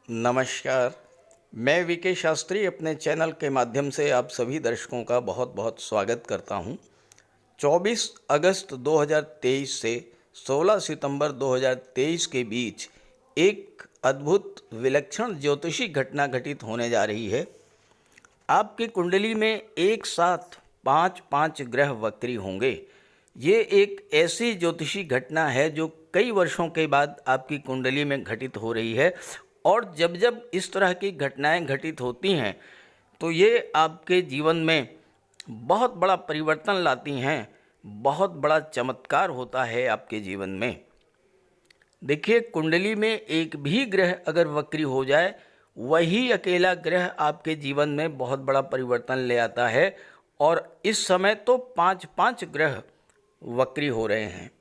नमस्कार। मैं वीके शास्त्री अपने चैनल के माध्यम से आप सभी दर्शकों का बहुत बहुत स्वागत करता हूं। 24 अगस्त 2023 से 16 सितंबर 2023 के बीच एक अद्भुत विलक्षण ज्योतिषी घटना घटित होने जा रही है। आपकी कुंडली में एक साथ पांच ग्रह वक्री होंगे। ये एक ऐसी ज्योतिषी घटना है जो कई वर्षों के बाद आपकी कुंडली में घटित हो रही है। और जब जब इस तरह की घटनाएं घटित होती हैं तो ये आपके जीवन में बहुत बड़ा परिवर्तन लाती हैं, बहुत बड़ा चमत्कार होता है आपके जीवन में। देखिए, कुंडली में एक भी ग्रह अगर वक्री हो जाए, वही अकेला ग्रह आपके जीवन में बहुत बड़ा परिवर्तन ले आता है। और इस समय तो पांच ग्रह वक्री हो रहे हैं।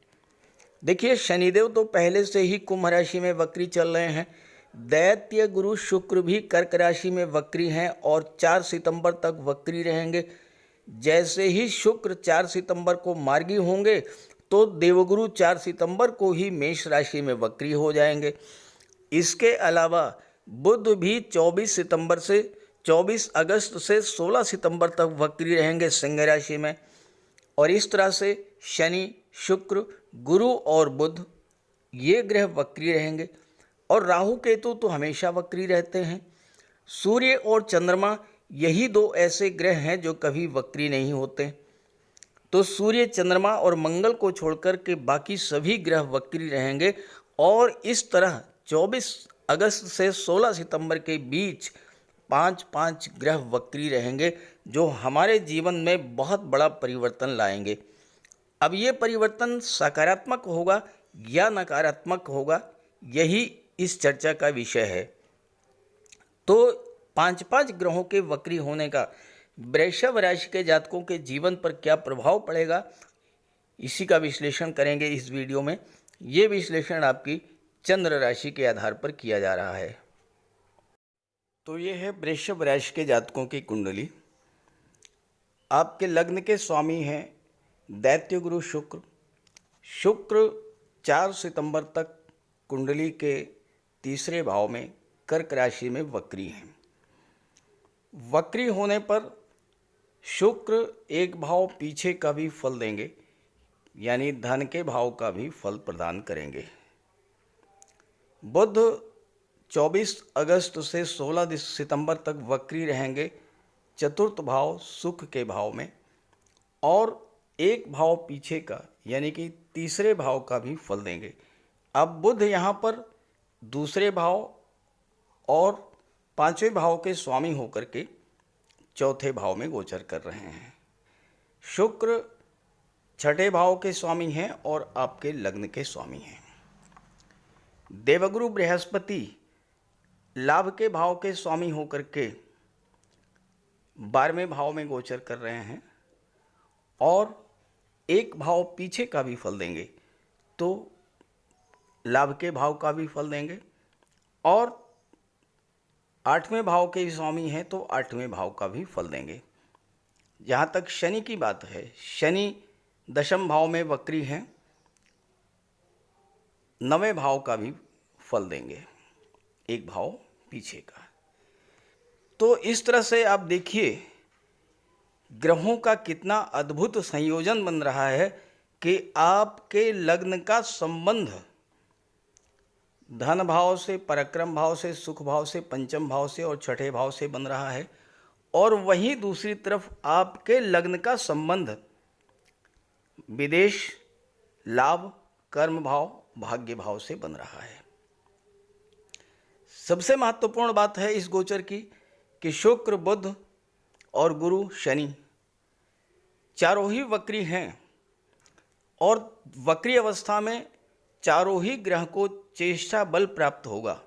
देखिए, शनिदेव तो पहले से ही कुंभ राशि में वक्री चल रहे हैं। दैत्य गुरु शुक्र भी कर्क राशि में वक्री हैं और 4 सितंबर तक वक्री रहेंगे। जैसे ही शुक्र 4 सितंबर को मार्गी होंगे तो देवगुरु 4 सितंबर को ही मेष राशि में वक्री हो जाएंगे। इसके अलावा बुध भी 24 अगस्त से 16 सितंबर तक वक्री रहेंगे सिंह राशि में। और इस तरह से शनि, शुक्र, गुरु और बुध ये ग्रह वक्री रहेंगे। और राहु केतु तो हमेशा वक्री रहते हैं। सूर्य और चंद्रमा यही दो ऐसे ग्रह हैं जो कभी वक्री नहीं होते। तो सूर्य, चंद्रमा और मंगल को छोड़कर के बाकी सभी ग्रह वक्री रहेंगे। और इस तरह 24 अगस्त से 16 सितंबर के बीच पांच ग्रह वक्री रहेंगे जो हमारे जीवन में बहुत बड़ा परिवर्तन लाएंगे। अब ये परिवर्तन सकारात्मक होगा या नकारात्मक होगा, यही इस चर्चा का विषय है। तो पांच ग्रहों के वक्री होने का वृषभ राशि के जातकों के जीवन पर क्या प्रभाव पड़ेगा, इसी का विश्लेषण करेंगे इस वीडियो में। ये विश्लेषण आपकी चंद्र राशि के आधार पर किया जा रहा है। तो ये है वृषभ राशि के जातकों की कुंडली। आपके लग्न के स्वामी हैं दैत्य गुरु शुक्र। शुक्र 4 सितंबर तक कुंडली के तीसरे भाव में कर्क राशि में वक्री हैं। वक्री होने पर शुक्र एक भाव पीछे का भी फल देंगे, यानी धन के भाव का भी फल प्रदान करेंगे। बुध 24 अगस्त से 16 सितंबर तक वक्री रहेंगे चतुर्थ भाव सुख के भाव में। और एक भाव पीछे का यानी कि तीसरे भाव का भी फल देंगे। अब बुध यहाँ पर दूसरे भाव और पांचवें भाव के स्वामी होकर के चौथे भाव में गोचर कर रहे हैं। शुक्र छठे भाव के स्वामी हैं और आपके लग्न के स्वामी हैं। देवगुरु बृहस्पति लाभ के भाव के स्वामी होकर के 12वें भाव में गोचर कर रहे हैं और एक भाव पीछे का भी फल देंगे, तो लाभ के भाव का भी फल देंगे। और 8वें भाव के स्वामी हैं तो 8वें भाव का भी फल देंगे। जहाँ तक शनि की बात है, शनि 10वें भाव में वक्री हैं, 9वें भाव का भी फल देंगे, एक भाव पीछे का। तो इस तरह से आप देखिए ग्रहों का कितना अद्भुत संयोजन बन रहा है कि आपके लग्न का संबंध धन भाव से, पराक्रम भाव से, सुख भाव से, पंचम भाव से और छठे भाव से बन रहा है। और वहीं दूसरी तरफ आपके लग्न का संबंध विदेश, लाभ, कर्म भाव, भाग्य भाव से बन रहा है। सबसे महत्वपूर्ण बात है इस गोचर की कि शुक्र, बुध और गुरु, शनि चारों ही वक्री हैं। और वक्री अवस्था में चारों ही ग्रह को चेष्टा बल प्राप्त होगा।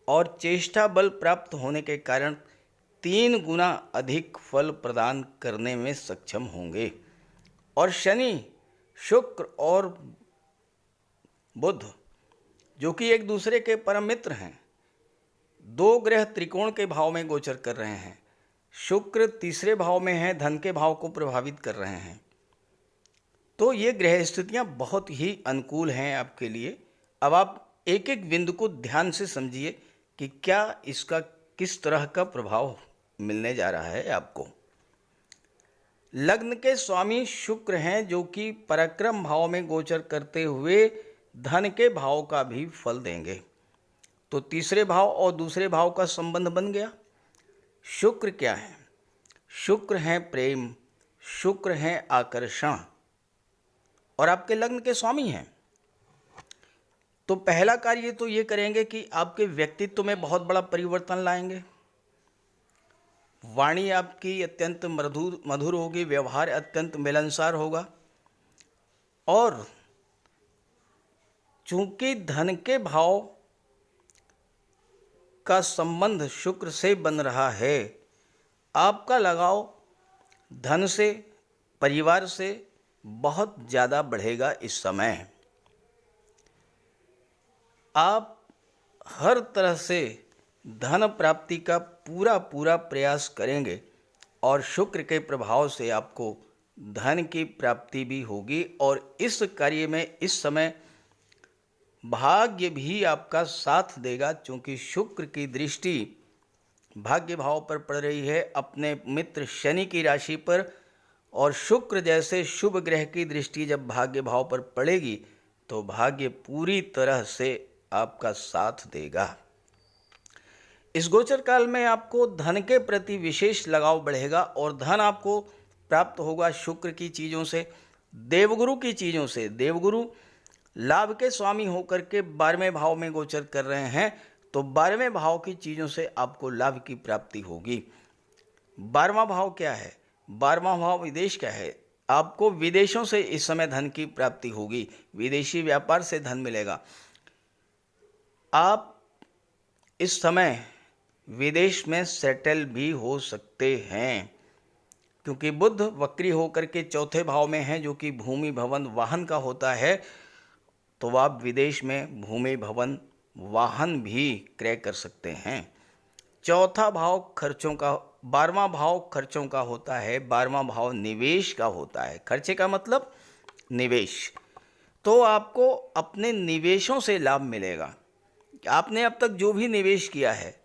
और चेष्टा बल प्राप्त होने के कारण 3 गुना अधिक फल प्रदान करने में सक्षम होंगे। और शनि, शुक्र और बुध जो कि एक दूसरे के परम मित्र हैं, 2 ग्रह त्रिकोण के भाव में गोचर कर रहे हैं। शुक्र तीसरे भाव में है, धन के भाव को प्रभावित कर रहे हैं। तो ये ग्रह स्थितियाँ बहुत ही अनुकूल हैं आपके लिए। अब आप एक एक बिंदु को ध्यान से समझिए कि क्या इसका किस तरह का प्रभाव मिलने जा रहा है आपको। लग्न के स्वामी शुक्र हैं, जो कि पराक्रम भाव में गोचर करते हुए धन के भाव का भी फल देंगे। तो तीसरे भाव और दूसरे भाव का संबंध बन गया। शुक्र क्या है? शुक्र हैं प्रेम, शुक्र हैं आकर्षण, और आपके लग्न के स्वामी हैं। तो पहला कार्य तो ये करेंगे कि आपके व्यक्तित्व में बहुत बड़ा परिवर्तन लाएंगे। वाणी आपकी अत्यंत मधुर होगी, व्यवहार अत्यंत मिलनसार होगा, और चूंकि धन के भाव का संबंध शुक्र से बन रहा है, आपका लगाव धन से, परिवार से बहुत ज़्यादा बढ़ेगा। इस समय आप हर तरह से धन प्राप्ति का पूरा प्रयास करेंगे, और शुक्र के प्रभाव से आपको धन की प्राप्ति भी होगी। और इस कार्य में इस समय भाग्य भी आपका साथ देगा, क्योंकि शुक्र की दृष्टि भाग्य भाव पर पड़ रही है, अपने मित्र शनि की राशि पर। और शुक्र जैसे शुभ ग्रह की दृष्टि जब भाग्य भाव पर पड़ेगी तो भाग्य पूरी तरह से आपका साथ देगा। इस गोचर काल में आपको धन के प्रति विशेष लगाव बढ़ेगा, और धन आपको प्राप्त होगा शुक्र की चीज़ों से, देवगुरु की चीज़ों से। देवगुरु लाभ के स्वामी होकर के 12वें भाव में गोचर कर रहे हैं, तो 12वें भाव की चीज़ों से आपको लाभ की प्राप्ति होगी। 12वां भाव क्या है? 12वां भाव विदेश का है। आपको विदेशों से इस समय धन की प्राप्ति होगी, विदेशी व्यापार से धन मिलेगा। आप इस समय विदेश में सेटल भी हो सकते हैं, क्योंकि बुध वक्री होकर के चौथे भाव में है, जो कि भूमि भवन वाहन का होता है। तो आप विदेश में भूमि भवन वाहन भी क्रय कर सकते हैं। चौथा भाव खर्चों का, 12वां भाव खर्चों का होता है, 12वां भाव निवेश का होता है। खर्चे का मतलब निवेश। तो आपको अपने निवेशों से लाभ मिलेगा। आपने अब तक जो भी निवेश किया है,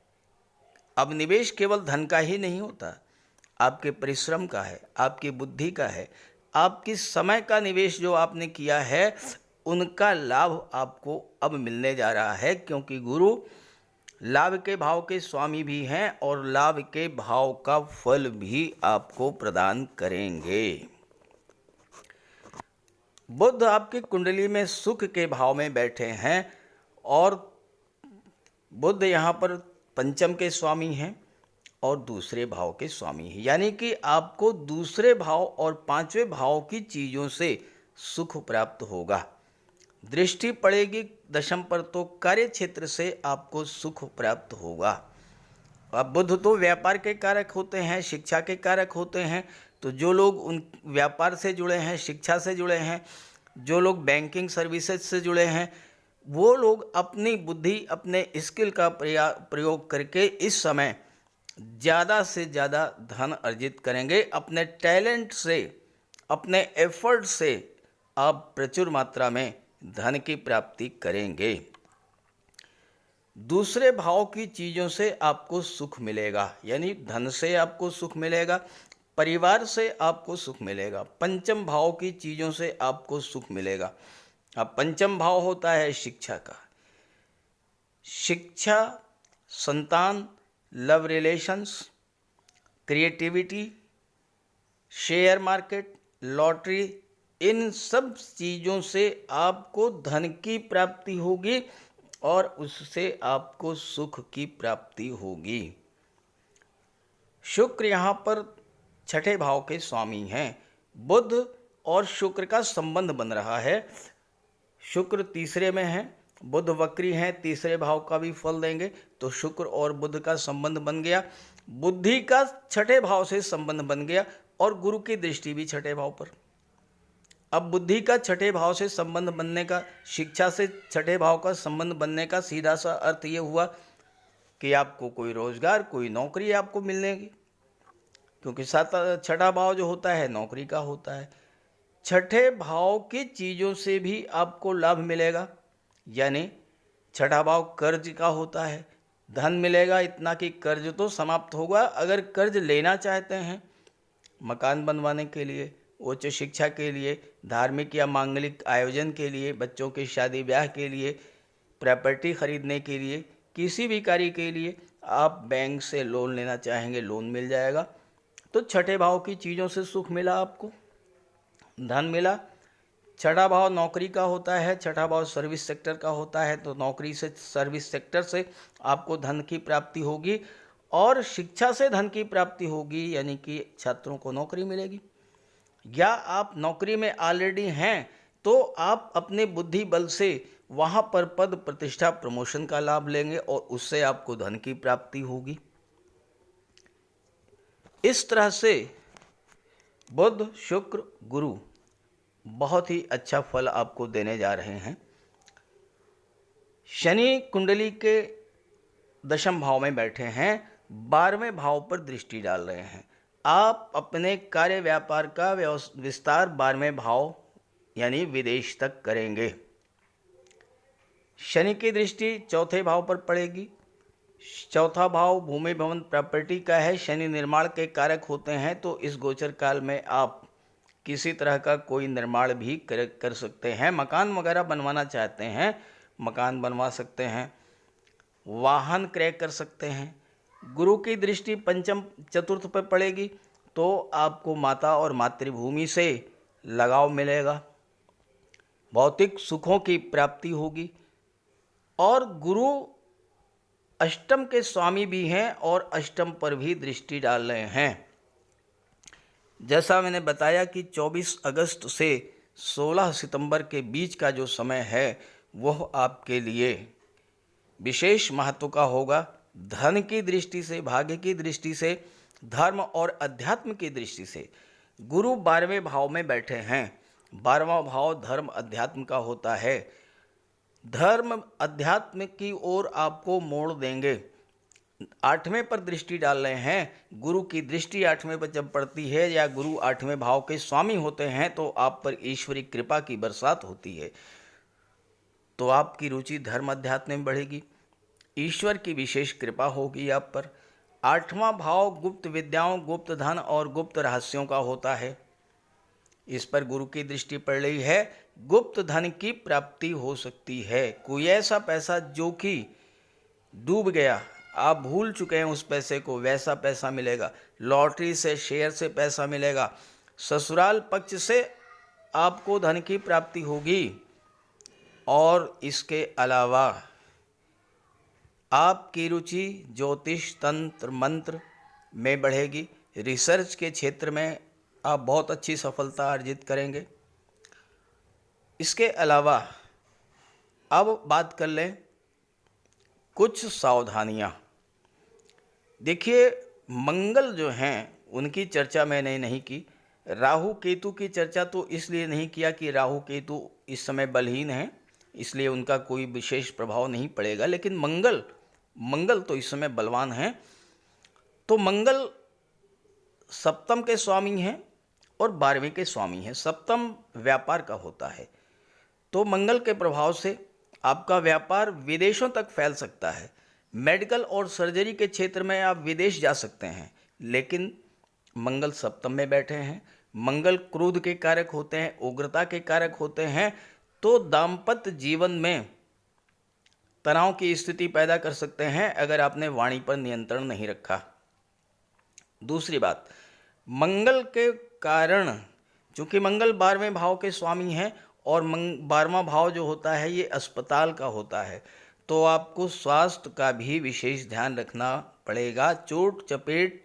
अब निवेश केवल धन का ही नहीं होता, आपके परिश्रम का है, आपकी बुद्धि का है, आपकी समय का निवेश जो आपने किया है, उनका लाभ आपको अब मिलने जा रहा है, क्योंकि गुरु लाभ के भाव के स्वामी भी हैं और लाभ के भाव का फल भी आपको प्रदान करेंगे। बुध आपकी कुंडली में सुख के भाव में बैठे हैं, और बुध यहाँ पर पंचम के स्वामी हैं और दूसरे भाव के स्वामी हैं, यानी कि आपको दूसरे भाव और 5वें भाव की चीज़ों से सुख प्राप्त होगा। दृष्टि पड़ेगी दशम पर, तो कार्य क्षेत्र से आपको सुख प्राप्त होगा। अब बुध तो व्यापार के कारक होते हैं, शिक्षा के कारक होते हैं। तो जो लोग उन व्यापार से जुड़े हैं, शिक्षा से जुड़े हैं, जो लोग बैंकिंग सर्विसेज से जुड़े हैं, वो लोग अपनी बुद्धि, अपने स्किल का प्रयोग करके इस समय ज़्यादा से ज़्यादा धन अर्जित करेंगे। अपने टैलेंट से, अपने एफर्ट से आप प्रचुर मात्रा में धन की प्राप्ति करेंगे। दूसरे भाव की चीज़ों से आपको सुख मिलेगा, यानी धन से आपको सुख मिलेगा, परिवार से आपको सुख मिलेगा, पंचम भाव की चीज़ों से आपको सुख मिलेगा। अब पंचम भाव होता है शिक्षा का। शिक्षा, संतान, love relations, creativity, share market, lottery, इन सब चीज़ों से आपको धन की प्राप्ति होगी और उससे आपको सुख की प्राप्ति होगी। शुक्र यहाँ पर छठे भाव के स्वामी हैं। बुध और शुक्र का संबंध बन रहा है। शुक्र तीसरे में है, बुध वक्री हैं, तीसरे भाव का भी फल देंगे। तो शुक्र और बुध का संबंध बन गया। बुद्धि का छठे भाव से संबंध बन गया और गुरु की दृष्टि भी छठे भाव पर। अब बुद्धि का छठे भाव से संबंध बनने का, शिक्षा से छठे भाव का संबंध बनने का सीधा सा अर्थ ये हुआ कि आपको कोई रोजगार, कोई नौकरी आपको मिलेगी, क्योंकि छठा भाव जो होता है नौकरी का होता है। छठे भाव की चीज़ों से भी आपको लाभ मिलेगा, यानी छठा भाव कर्ज का होता है, धन मिलेगा इतना कि कर्ज तो समाप्त होगा। अगर कर्ज लेना चाहते हैं मकान बनवाने के लिए, उच्च शिक्षा के लिए, धार्मिक या मांगलिक आयोजन के लिए, बच्चों की शादी ब्याह के लिए, प्रॉपर्टी खरीदने के लिए, किसी भी कार्य के लिए आप बैंक से लोन लेना चाहेंगे, लोन मिल जाएगा। तो छठे भाव की चीज़ों से सुख मिला, आपको धन मिला। छठा भाव नौकरी का होता है, छठा भाव सर्विस सेक्टर का होता है, तो नौकरी से, सर्विस सेक्टर से आपको धन की प्राप्ति होगी और शिक्षा से धन की प्राप्ति होगी, यानी कि छात्रों को नौकरी मिलेगी। या आप नौकरी में ऑलरेडी हैं तो आप अपने बुद्धि बल से वहाँ पर पद प्रतिष्ठा प्रमोशन का लाभ लेंगे और उससे आपको धन की प्राप्ति होगी। इस तरह से बुध, शुक्र, गुरु बहुत ही अच्छा फल आपको देने जा रहे हैं। शनि कुंडली के दशम भाव में बैठे हैं, 12वें भाव पर दृष्टि डाल रहे हैं। आप अपने कार्य व्यापार का विस्तार 12वें भाव यानी विदेश तक करेंगे। शनि की दृष्टि चौथे भाव पर पड़ेगी। चौथा भाव भूमि भवन प्रॉपर्टी का है, शनि निर्माण के कारक होते हैं, तो इस गोचर काल में आप किसी तरह का कोई निर्माण भी कर सकते हैं। मकान वगैरह बनवाना चाहते हैं, मकान बनवा सकते हैं, वाहन क्रय कर सकते हैं। गुरु की दृष्टि पंचम चतुर्थ पर पड़ेगी तो आपको माता और मातृभूमि से लगाव मिलेगा, भौतिक सुखों की प्राप्ति होगी। और गुरु अष्टम के स्वामी भी हैं और अष्टम पर भी दृष्टि डाल रहे हैं। जैसा मैंने बताया कि 24 अगस्त से 16 सितंबर के बीच का जो समय है वह आपके लिए विशेष महत्व का होगा। धन की दृष्टि से, भाग्य की दृष्टि से, धर्म और अध्यात्म की दृष्टि से गुरु 12वें भाव में बैठे हैं। 12वां भाव धर्म अध्यात्म का होता है। धर्म अध्यात्म की ओर आपको मोड़ देंगे। 8वें पर दृष्टि डाल रहे हैं। गुरु की दृष्टि 8वें पर जब पड़ती है या गुरु 8वें भाव के स्वामी होते हैं तो आप पर ईश्वरी कृपा की बरसात होती है, तो आपकी रुचि धर्म अध्यात्म में बढ़ेगी, ईश्वर की विशेष कृपा होगी आप पर। 8वां भाव गुप्त विद्याओं, गुप्त धन और गुप्त रहस्यों का होता है, इस पर गुरु की दृष्टि पड़ रही है। गुप्त धन की प्राप्ति हो सकती है। कोई ऐसा पैसा जो कि डूब गया, आप भूल चुके हैं उस पैसे को, वैसा पैसा मिलेगा। लॉटरी से, शेयर से पैसा मिलेगा। ससुराल पक्ष से आपको धन की प्राप्ति होगी। और इसके अलावा आपकी रुचि ज्योतिष, तंत्र, मंत्र में बढ़ेगी। रिसर्च के क्षेत्र में आप बहुत अच्छी सफलता अर्जित करेंगे। इसके अलावा अब बात कर लें कुछ सावधानियां। देखिए, मंगल जो हैं उनकी चर्चा मैंने नहीं की। राहु केतु की चर्चा तो इसलिए नहीं किया कि राहु केतु इस समय बलहीन हैं, इसलिए उनका कोई विशेष प्रभाव नहीं पड़ेगा। लेकिन मंगल तो इस समय बलवान हैं। तो मंगल सप्तम के स्वामी हैं और 12वें के स्वामी हैं। सप्तम व्यापार का होता है, तो मंगल के प्रभाव से आपका व्यापार विदेशों तक फैल सकता है। मेडिकल और सर्जरी के क्षेत्र में आप विदेश जा सकते हैं। लेकिन मंगल सप्तम में बैठे हैं। मंगल क्रोध के कारक होते हैं, उग्रता के कारक होते हैं, तो दाम्पत्य जीवन में तनाव की स्थिति पैदा कर सकते हैं अगर आपने वाणी पर नियंत्रण नहीं रखा। दूसरी बात, मंगल के कारण, चूंकि मंगल 12वें भाव के स्वामी हैं और 12वां भाव जो होता है ये अस्पताल का होता है, तो आपको स्वास्थ्य का भी विशेष ध्यान रखना पड़ेगा। चोट चपेट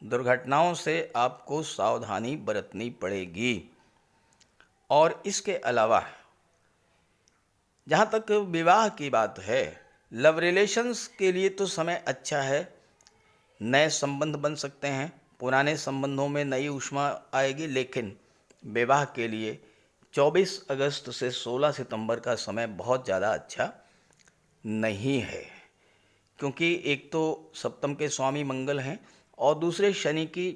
दुर्घटनाओं से आपको सावधानी बरतनी पड़ेगी। और इसके अलावा जहाँ तक विवाह की बात है, लव रिलेशंस के लिए तो समय अच्छा है। नए संबंध बन सकते हैं, पुराने संबंधों में नई ऊष्मा आएगी। लेकिन विवाह के लिए 24 अगस्त से 16 सितंबर का समय बहुत ज़्यादा अच्छा नहीं है, क्योंकि एक तो सप्तम के स्वामी मंगल हैं और दूसरे शनि की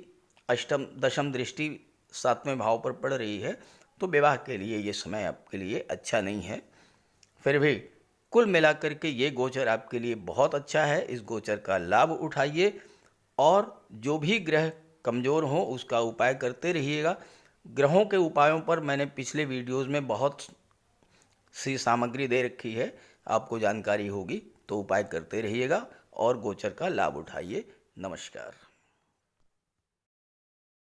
अष्टम दशम दृष्टि 7वें भाव पर पड़ रही है। तो विवाह के लिए ये समय आपके लिए अच्छा नहीं है। फिर भी कुल मिलाकर के ये गोचर आपके लिए बहुत अच्छा है। इस गोचर का लाभ उठाइए और जो भी ग्रह कमज़ोर हो उसका उपाय करते रहिएगा। ग्रहों के उपायों पर मैंने पिछले वीडियोज़ में बहुत सी सामग्री दे रखी है, आपको जानकारी होगी तो उपाय करते रहिएगा और गोचर का लाभ उठाइए। नमस्कार।